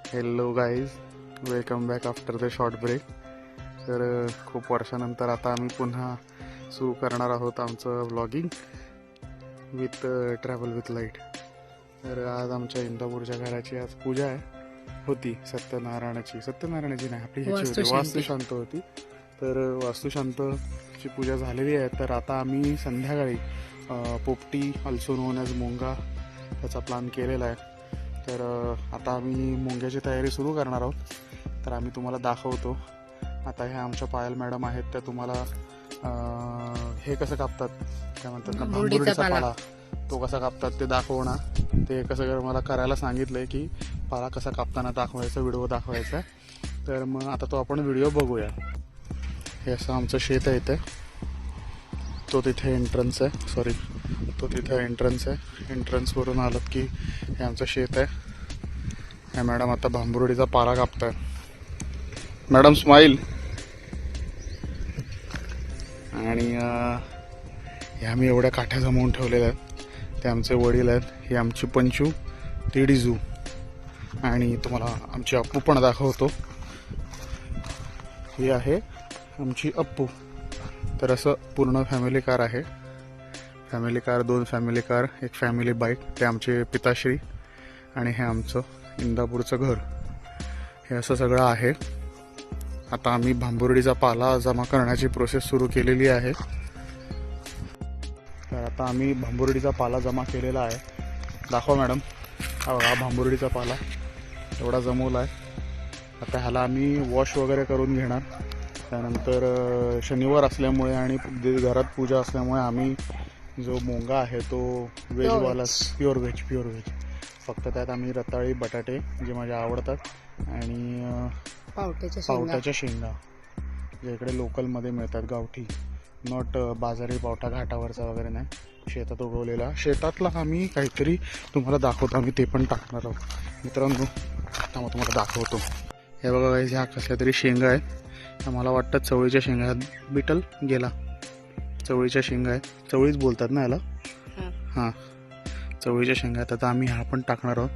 Hello guys, welcome back after the short break. तर खूप वर्षानंतर आता आम्ही पुन्हा सुरू करणार आहोत आमचं vlogging with travel with light. तर आज आमच्या इंदापूरच्या घराची आज पूजा होती सत्यनारायणाची नाही, आपली ह्याची होती, वास्तुशांत होती. तर वास्तुशांतची पूजा झालेली आहे. तर आता आम्ही संध्याकाळी पोपटी ऑल्सो नोन ॲज मोंगा त्याचा प्लॅन केलेला आहे. तर आता आम्ही मुंग्याची तयारी सुरू करणार आहोत. तर आम्ही तुम्हाला दाखवतो. आता ह्या आमच्या पायल मॅडम आहेत, त्या तुम्हाला हे कसं कापतात, काय म्हणतात ना, भांबुर्डीचा पाला, तो कसा कापतात ते दाखवणार. ते कसं मला करायला सांगितलंय की पाला कसा कापताना दाखवायचा, व्हिडिओ दाखवायचा. तर मग आता तो आपण व्हिडिओ बघूया. हे असं आमचं शेत आहे, इथे तो तिथे एंट्रन्स आहे, तो तिथे एंट्रन्स आहे. एंट्रन्सवरून आलं की हे आमचं शेत आहे. हे मॅडम आता भांबुर्डीचा पाला कापताय. Madam smile. आणि हे आम्ही एवढ्या काठ्या जमवून ठेवलेल्या आहेत. ते आमचे वडील आहेत. ही आमची पंचू, ती डिजू, आणि तुम्हाला आमची अप्पू पण दाखवतो. ही आहे आमची अप्पू. तर असं पूर्ण फॅमिली कार आहे. Family car, 2 family car, 1 family bike. ते आमचे पिताश्री आणि हे आमचं इंदापूरचं घर. हे असं सगळं आहे. आता आम्ही भांबुर्डीचा पाला जमा करण्याची प्रोसेस सुरू केलेली आहे. तर आता आम्ही भांबुर्डीचा पाला जमा केलेला आहे. दाखवा मॅडम. हा भांबुर्डीचा पाला एवढा जमवला आहे. आता ह्याला आम्ही वॉश वगैरे करून घेणार. त्यानंतर शनिवार असल्यामुळे आणि घरात पूजा असल्यामुळे आम्ही जो मोंगा आहे तो व्हेजवाला, प्युअर व्हेज. फक्त त्यात आम्ही रताळी, बटाटे जे माझ्या आवडतात, आणि पावट्याच्या शेंगा जे इकडे लोकलमध्ये मिळतात, गावठी, नॉट बाजारी पावटा घाटावरचा वगैरे नाही, शेतात उगवलेला. शेतातला आम्ही काहीतरी तुम्हाला दाखवतो. आम्ही ते पण टाकणार आहोत मित्रांनो. आता मग तुम्हाला दाखवतो. हे बघा गाईज, ह्या कसल्या तरी शेंगा आहेत. मला वाटतं चवळीच्या शेंगा आहेत. बिटल गेला. चवळीच्या शेंगा आहेत. चवळीच बोलतात ना याला. हां, चवळीच्या शेंगा आहेत. आता आम्ही ह्या पण टाकणार आहोत.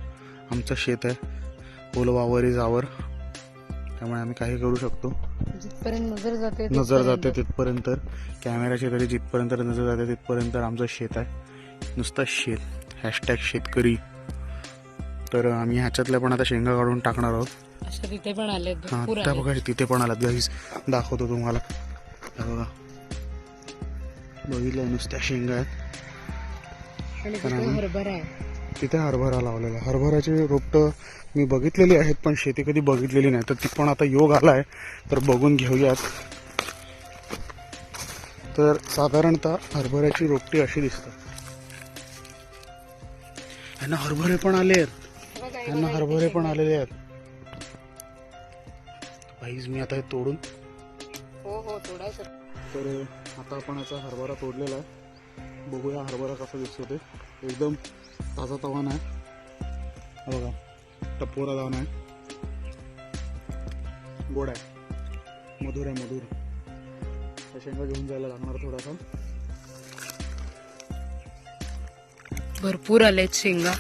आमचं शेत आहे, ओलवावर इज आवर, त्यामुळे आम्ही काही करू शकतो. जिथपर्यंत नजर जाते तिथपर्यंत, कॅमेराची तरी जिथपर्यंत नजर जाते तिथपर्यंत आमचं शेत आहे. नुसतं शेत, हॅशटॅग शेतकरी. तर आम्ही ह्याच्यातल्या पण आता शेंगा काढून टाकणार आहोत. तिथे पण आले. हां, त्या बघा तिथे पण आलात गाईस, दाखवतो तुम्हाला. बघा, बघितलं, नुसत्या शेंगा आहेत. तिथे हरभरा लावलेला. हरभऱ्याची रोपटं मी बघितलेली आहेत, पण शेती कधी बघितलेली नाही. तर ती पण आता योग आलाय, तर बघून घेऊयात. तर साधारणतः हरभऱ्याची रोपटी अशी दिसतात. यांना हरभरे पण आले आहेत. भाईज, मी आता हे तोडून तोडायचं. तर आता आपण याचा हरभरा तोडलेला आहे. बघूया हरभरा कसा दिसतो ते. एकदम ताजा तवान आहे. बघा, टपोरा दाना आहे, गोड आहे, मधुर आहे. शेंगा घेऊन जायला लागणार थोडासा. भरपूर आलेत शेंगा.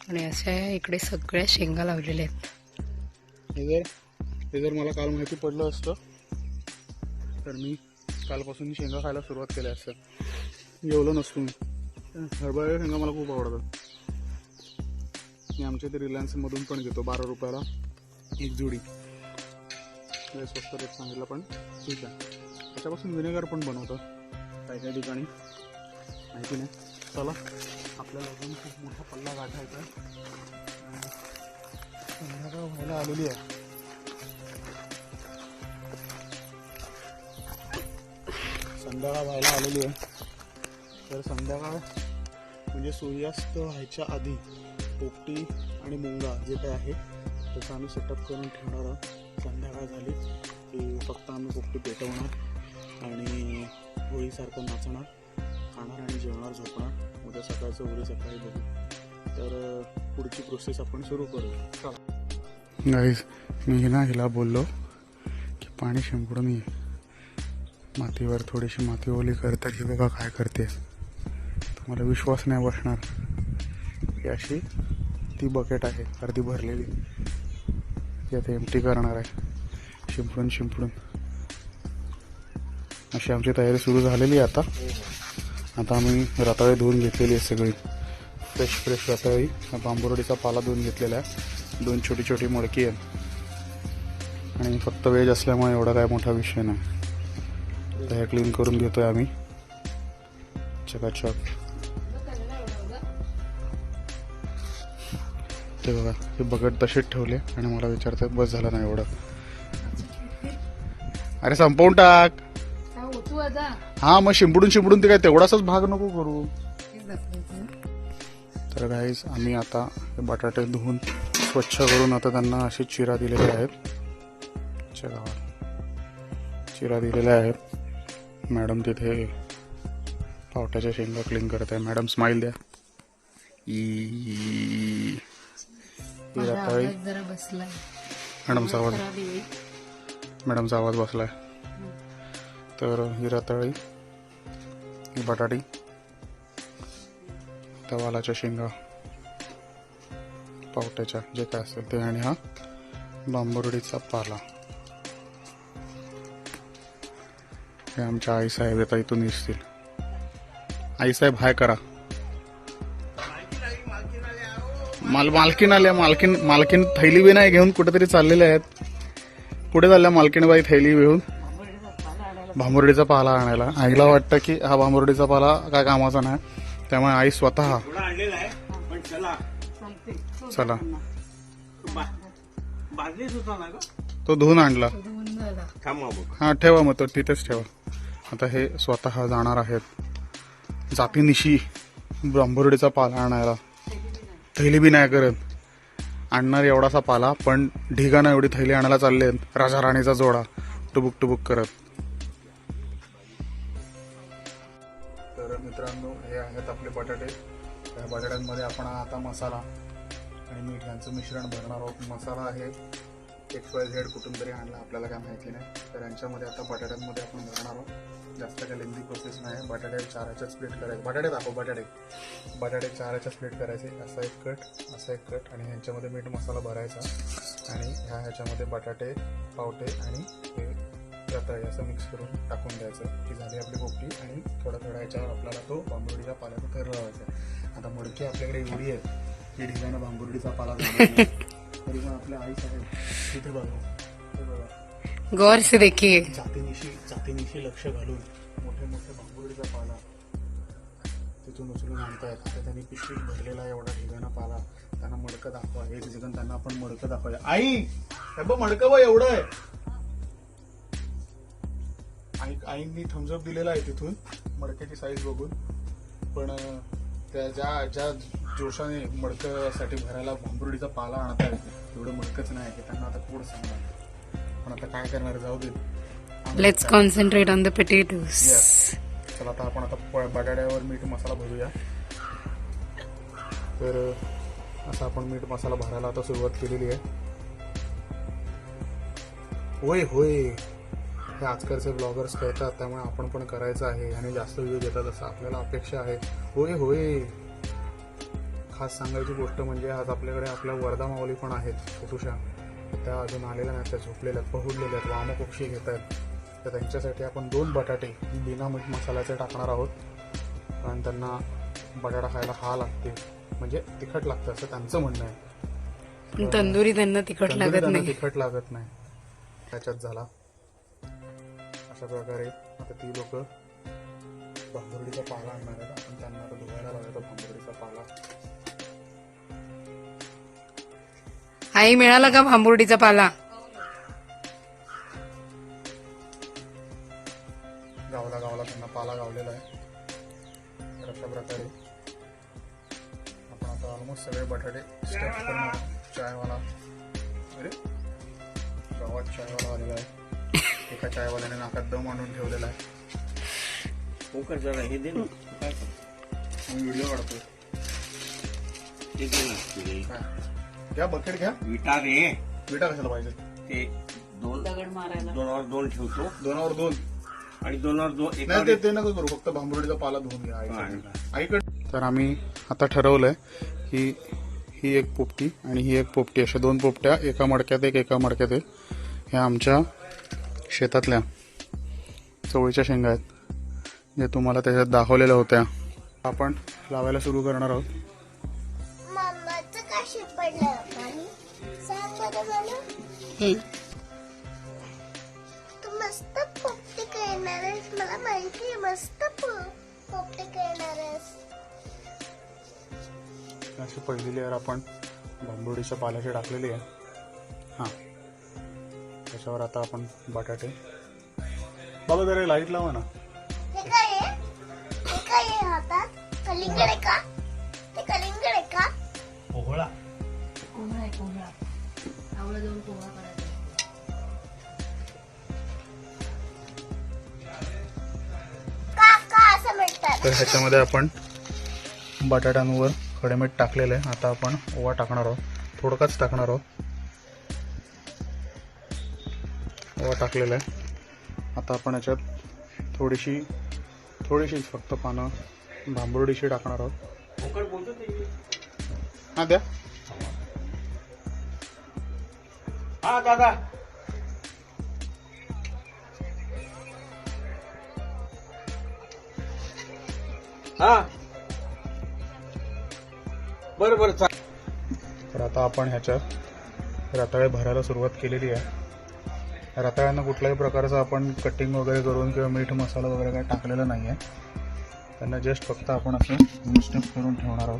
आणि अशा इकडे सगळ्या शेंगा लावलेल्या आहेत. हे जर मला काल माहिती पडलं असतं तर मी कालपासून शेंगा खायला सुरुवात केली असतं. जेवलो नसतो मी. हरभऱ्याच्या शेंगा मला खूप आवडतात. मी आमच्या इथे रिलायन्समधून पण घेतो. 12 रुपयाला 1 जोडी. स्वस्त रेट सांगितलं, पण ठीक आहे. त्याच्यापासून व्हिनेगर पण बनवतात काही ठिकाणी, माहिती नाही. चला, आपल्याला अजून खूप मोठा पल्ला गाठायचा आहे. संध्याकाळ व्हायला आलेली आहे. तर संध्याकाळ म्हणजे सूर्यास्त व्हायच्या आधी पोपटी आणि मुंगा जे काय आहे त्याचं आम्ही सेटअप करून ठेवणार आहोत. संध्याकाळ झाली की फक्त आम्ही पोपटी पेटवणार आणि होळीसारखं नाचणार, खाणार आणि जेवणार, झोपणार. उद्या सकाळी बघू. तर पुढची प्रोसेस आपण सुरू करू. गाईज, मी हिला बोललो की पाणी शिंपडून ये. मातीवर थोडीशी माती ओली करते ही बघा काय करते. तुम्हाला विश्वास नाही बसणार. ही अशी ती बकेट आहे अर्धी भरलेली, ती आता एम्प्टी करणार आहे शिंपडून शिंपडून. अशी आमची तयारी सुरू झालेली आहे आता. आता आम्ही रताळी धुवून घेतलेली आहे सगळी, फ्रेश रताळी. बांबुर्डीचा पाला धुवून घेतलेला आहे, 2 छोटी छोटी मडकी आहे. आणि फक्त वेज असल्यामुळे एवढा काय मोठा विषय नाही. तर हे क्लीन करून घेतोय आम्ही चकाचक. ते बघा हे बकेट तसेच ठेवले आणि मला विचारतात बस झालं नाही एवढं. अरे संपवून टाक. हा मग शिंपडून ते काय तेवढाच भाग नको करू. तर गाईस आम्ही आता हे बटाटे धुवून स्वच्छ करून आता त्यांना अशी चिरा दिलेल्या आहेत. चिरा दिलेल्या आहेत. मॅडम तिथे पावट्याच्या शेंगा क्लीन करत आहे. मॅडम स्माइल द्या. रताळी मॅडमचा आवाज बसलाय. तर ही रताळी, ही बटाटी, त्या वालाच्या शेंगा पावट्याच्या जे काय असेल ते, आणि हा बांबुर्डीचा पाला. हे आमच्या आईसाहेब येतात इथून दिसतील. आईसाहेब हाय करा. मालकीन आल्या. मालकीन थैली बी नाही घेऊन कुठेतरी चाललेले आहेत. कुठे चालल्या मालकीनबाई थैली घेऊन? बांबुर्डीचा पाला आणायला. आईला वाटतं की हा बांबुर्डीचा पाला काय कामाचा नाही, त्यामुळे आई स्वतः चला तो धुवून आणला. हा ठेवा मग तो तिथेच ठेवा. आता हे स्वतः जाणार आहेत जातीनिशी बांबुर्डीचा पाला आणायला. थैली बी नाही करत, आणणार एवढासा पाला, पण ढिगानं एवढी थैली आणायला चालले राजा राणीचा जोडा टुबुक टुबुक करत. तर मित्रांनो हे आहेत आपले बटाटे. त्या बटाट्यांमध्ये आपण आता मसाला आणि मीठ यांचं मिश्रण भरणार आहोत. मसाला आहे XYZ कुठून तरी आणला, आपल्याला काय माहिती नाही. तर यांच्यामध्ये आता बटाट्यांमध्ये आपण भरणार आहोत. जास्त काही लेंदी प्रोसेस नाही. बटाटे 4च्या स्प्लिट करायचे. बटाटे दाखव. बटाटे 4च्या स्प्लिट करायचे. असा एक कट आणि ह्यांच्यामध्ये मीठ मसाला भरायचा आणि ह्याच्यामध्ये बटाटे, पावटे आणि हे रताळी असं मिक्स करून टाकून द्यायचं. की झाली आपली पोपटी. आणि थोडा याच्यावर आपल्याला तो बांबुर्डीचा पाल्याचा थर लावायचा. आता मडकी आपल्याकडे एवढी आहे की ढिगानं बांबुर्डीचा पाला तरी पण आपल्या आई साहेब तिथे बघा गौर से देखिए, जातीनिशी लक्ष घालून मोठे बांबुर्डीचा पाला तिथून उचलून आणतायत. तर त्यांनी पिशवीत भरलेला एवढा ढिगाणा पाला त्यांना मडकं दाखवा. एक जण त्यांना आपण मडकं दाखवूया. आई हे बघ मडकं बघ एवढं आहे. आईंनी थम्सअप दिलेला आहे तिथून मडक्याची साईज बघून. पण त्या ज्या जोशाने मडक्यासाठी भरायला बांबुर्डीचा पाला आणत आहे एवढं मडकंच नाही की त्यांना आता कोण सांगणार. पण आता काय करणार, जाऊ दे. Let's concentrate on the potatoes. चला आता आपण आता बटाट्यावर मीठ मसाला भरूया. तर असं आपण मीठ मसाला भरायला आता सुरुवात केलेली आहे. होय हे आजकालचे ब्लॉगर्स करतात, त्यामुळे आपण पण करायचं आहे आणि जास्त व्ह्यू देतात असं आपल्याला अपेक्षा आहे. होय खास सांगायची गोष्ट म्हणजे आज आपल्याकडे आपल्या वर्धा माऊली पण आहेत छोटूशा. त्या अजून आलेल्या नाहीत, त्या झोपलेल्या आहेत, पहुडलेल्या आहेत, वामपक्षी घेत आहेत. तर त्यांच्यासाठी आपण 2 बटाटे बिना मीठ मसाल्याचे टाकणार आहोत. कारण त्यांना बटाटा खायला हा लागते, म्हणजे तिखट लागतं असं त्यांचं म्हणणं आहे. तंदुरी त्यांना तिखट लागत नाही. त्याच्यात झाला अशा प्रकारे. आता ती लोक बांबुर्डीचा पाला आणणार आहेत. आपण त्यांना आता धुवायला लावायचा बांबुर्डीचा पाला. आई मिळाला का बांबुर्डीचा पाला? गावला त्यांना पाला गावलेला आहे. तर अशा प्रकारे आपण आता ऑलमोस्ट सगळे बटाटे स्टफ करणार. चायवाला गावात चायवाला आलेला आहे. एका चायवाल्याने नाकात दम आणून ठेवलेला आहे. व्हिडिओ काढतोय. घ्या बकेट घ्या. विटा कशाला पाहिजे? ते 2 दगड मारायला 2वर 2 ठेवतो. 2वर 2 आणि दोनवर नाही ते नको करू, फक्त भांबरुडीचा पाला धुवून घ्या आईकडे. तर आम्ही आता ठरवलंय की ही एक पोपटी आणि ही एक पोपटी, अशा दोन पोपट्या एका मडक्यात एका मडक्यात एक. ह्या आमच्या शेतातल्या चवळीच्या शेंगा आहेत, जे तुम्हाला त्याच्यात दाखवलेल्या होत्या. आपण लावायला सुरू करणार आहोत. मम्माचं का शिपडलं पाणी सांग बरं मला. तू मस्त पोपटी करणार आहेस, मला माहिती आहे मस्त पोपटी करणार आहेस. अशी पहिली लेअर आपण भांबरुडीच्या पाल्याची टाकलेली आहे. हां, त्याच्यावर आता आपण बटाटे. बाबा जरा लाईट लावा ना. हे काय आहे? हे काय आहे हातात? कलिंगड आहे का? ते कलिंगड आहे का? पोहळा कोंबडा आहे कोंबडा. आवळा जाऊन कोंबडा करायचा. का असं म्हणतात? तर ह्याच्यामध्ये आपण बटाट्यांवर खडे मीठ टाकलेलं आहे. आता आपण ओवा टाकणार आहोत, थोडकाच टाकणार आहोत. ओवा टाकलेला आहे. आता आपण याच्यात थोडीशी फक्त पानं भांबरुडीशी टाकणार आहोत. हा द्या. हा दादा हा बरं तर आता आपण ह्याच्यात रताळे भरायला सुरुवात केलेली आहे. रताळ्यांना कुठल्याही प्रकारचं आपण कटिंग वगैरे करून किंवा मीठ मसाला वगैरे काही टाकलेलं नाही आहे. त्यांना जस्ट फक्त आपण असं स्टेप करून ठेवणार आहोत.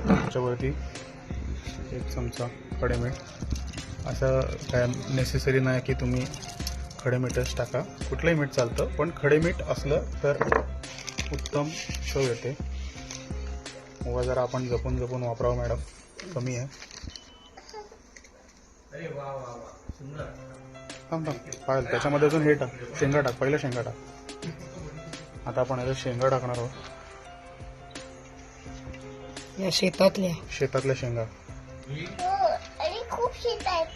त्याच्यावरती 1 चमचा खडे मीठ. असं काय नेसेसरी नाही की तुम्ही खडे मीठच टाका, कुठलंही मीठ चालतं, पण खडे मीठ असलं तर उत्तम चव येते. ओवा जरा आपण जपून वापरावं मॅडम, कमी आहे. थांब पाहिलं त्याच्यामध्ये अजून हे टाक, शेंगा टाक, पहिलं शेंगा टाक. आता आपण याच्यात शेंगा टाकणार आहोत, या शेतातल्या शेंगा. हो, आणि खूप शेत आहेत.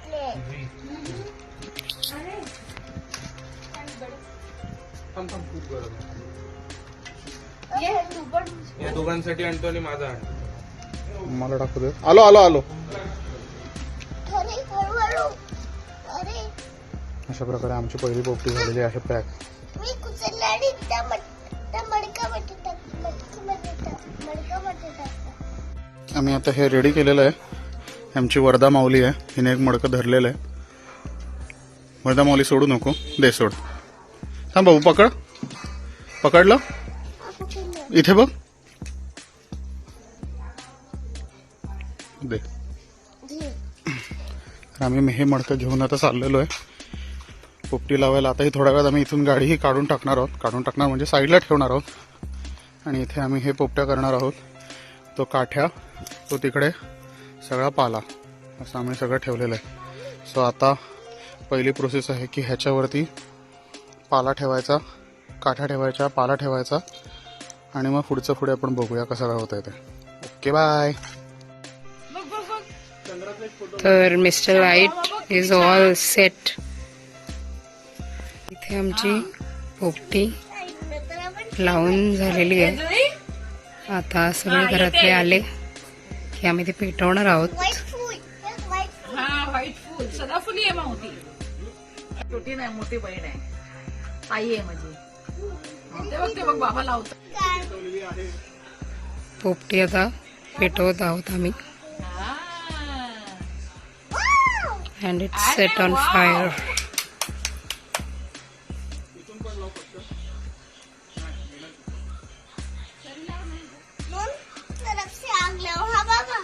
या दोघांसाठी आणतो आणि माझा आणतो. मला टाकू दे. आलो. अरे हळूहळू. अरे अशा प्रकारे आमची पहिली पोपटी झालेली आहे पॅक. मी कुचलला आणि त्या मडकामध्ये टाकता. आम्ही आता हे रेडी केलेलं आहे. आमची वरदा माऊली आहे, हिने एक मडकं धरलेलं आहे. वरदा माऊली सोडू नको, दे सोड. थांब भाऊ, पकडलं. इथे बघ, दे. तर आम्ही हे मडकं घेऊन आता चाललेलो आहे पोपटी लावायला. आता ही थोड्या वेळात आम्ही इथून गाडीही काढून टाकणार म्हणजे साईडला ठेवणार आहोत. आणि इथे आम्ही हे पोपट्या करणार आहोत. तो काठ्या, तो तिकडे सगळा पाला, असं आम्ही सगळं ठेवलेलं आहे. सो आता पहिली प्रोसेस आहे की ह्याच्यावरती पाला ठेवायचा, काठ्या ठेवायच्या, पाला ठेवायचा, आणि मग पुढे आपण बघूया कसं काय होत आहे ते. Okay, bye. तर mister light is all set. इथे आमची पोपटी लावून झालेली आहे. आता सगळे घरातले आले की आम्ही ते पेटवणार आहोत. व्हाईट फूल. हा व्हाईट फुल सदाफुली आहे मावती. छोटी नाही, मोठी बहीण आहे, आई आहे माझी. ते बघ बाबा लावतो. पोपटी आता पेटवत आहोत आम्ही. And it's set on fire. तरफ से आग लाओ. हा बाबा.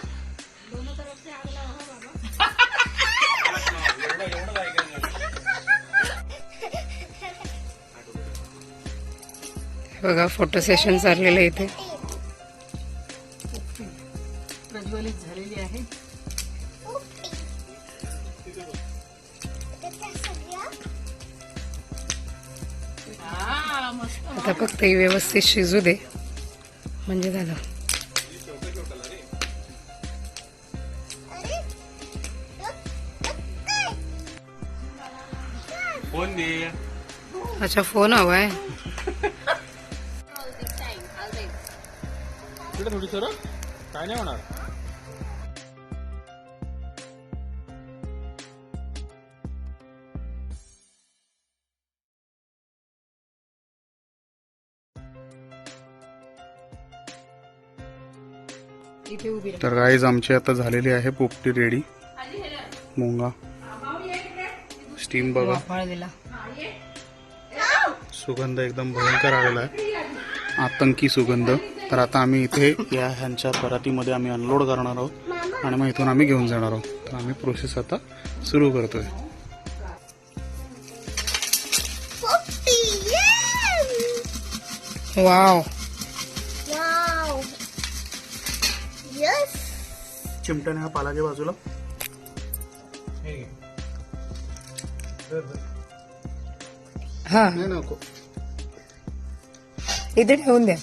बघा फोटो सेशन चाललेलं आहे इथे. प्रज्वलित झालेली आहे. हा मस्त. आता फक्त ही व्यवस्थित शिजू दे म्हणजे झालं. फोन दे. अच्छा फोन हवाय. कुठे थोडी सर काय नाही होणार. इथे उभी तर गाईज आमची आता झालेली आहे पोपटी रेडी. मुंगा स्टीम बघा, वाफाळ दिला. सुगंध एकदम भयंकर आलेला आहे, आतंकी सुगंध. तर आता आम्ही इथे या ह्यांच्या परातीमध्ये आम्ही अनलोड करणार आहोत आणि मग इथून आम्ही घेऊन जाणार आहोत. तर आम्ही प्रोसेस आता सुरू करतोय. पोपटी वाव. Wow yes. चिमट्याने हा पाला घे बाजूला. हा नाही नको. इथे ठेवून द्या.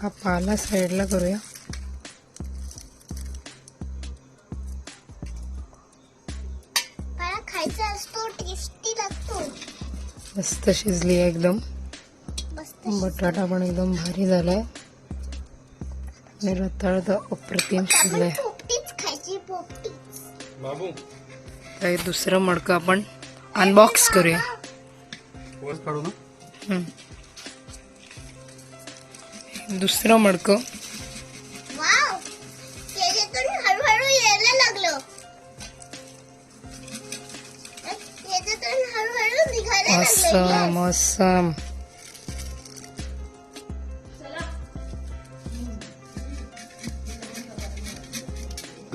हा पाला साईडला करूया. मला खायचा असतो, टेस्टी लागतो. मस्त शिजली आहे एकदम. मस्त. बटाटा पण एकदम भारी झालाय आणि रताळत अप्रतिम शिजलाय. पोपटीच खायची, पोपटी. बाबू तर दुसरं मडकं आपण अनबॉक्स करूया. वर काढू ना. दुसरं मडकं वाव, त्याच्यातून हळूहळू यायला लागलं. त्याच्यातून हळूहळू निघायला असं लागलं. असं.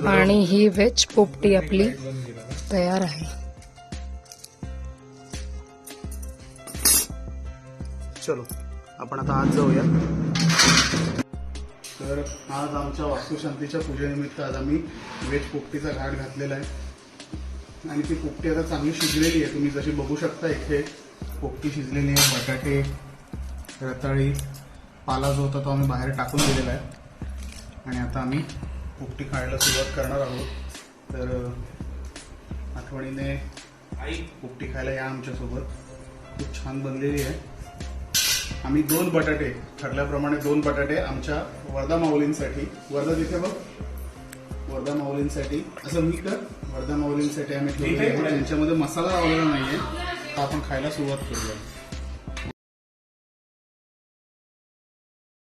आणि ही व्हेज पोपटी आपली तयार आहे. चलो आपण आता आज जाऊया. तर आज आमच्या वास्तुशांतीच्या पूजेनिमित्त आज आम्ही व्हेज पोपटीचा घाट घातलेला आहे आणि ती पोपटी आता चांगली शिजलेली आहे. तुम्ही जशी बघू शकता इथे पोपटी शिजलेली आहे. बटाटे, रताळी, पाला जो होता तो आम्ही बाहेर टाकून दिलेला आहे आणि आता आम्ही पोपटी खायला सुरुवात करणार आहोत. तर आठवणीने पोपटी खायला या आमच्यासोबत. खूप छान बनलेली आहे. आम्ही 2 बटाटे ठरल्याप्रमाणे 2 बटाटे आमच्या वर्धा माऊलींसाठी, वर्धा तिथे बघ, वर्धा माऊलींसाठी असं मी कर, वर्धा माऊलींसाठी आम्ही ठेवले. त्यांच्यामध्ये मसाला लावलेला नाहीये. तर आपण खायला सुरुवात करूया.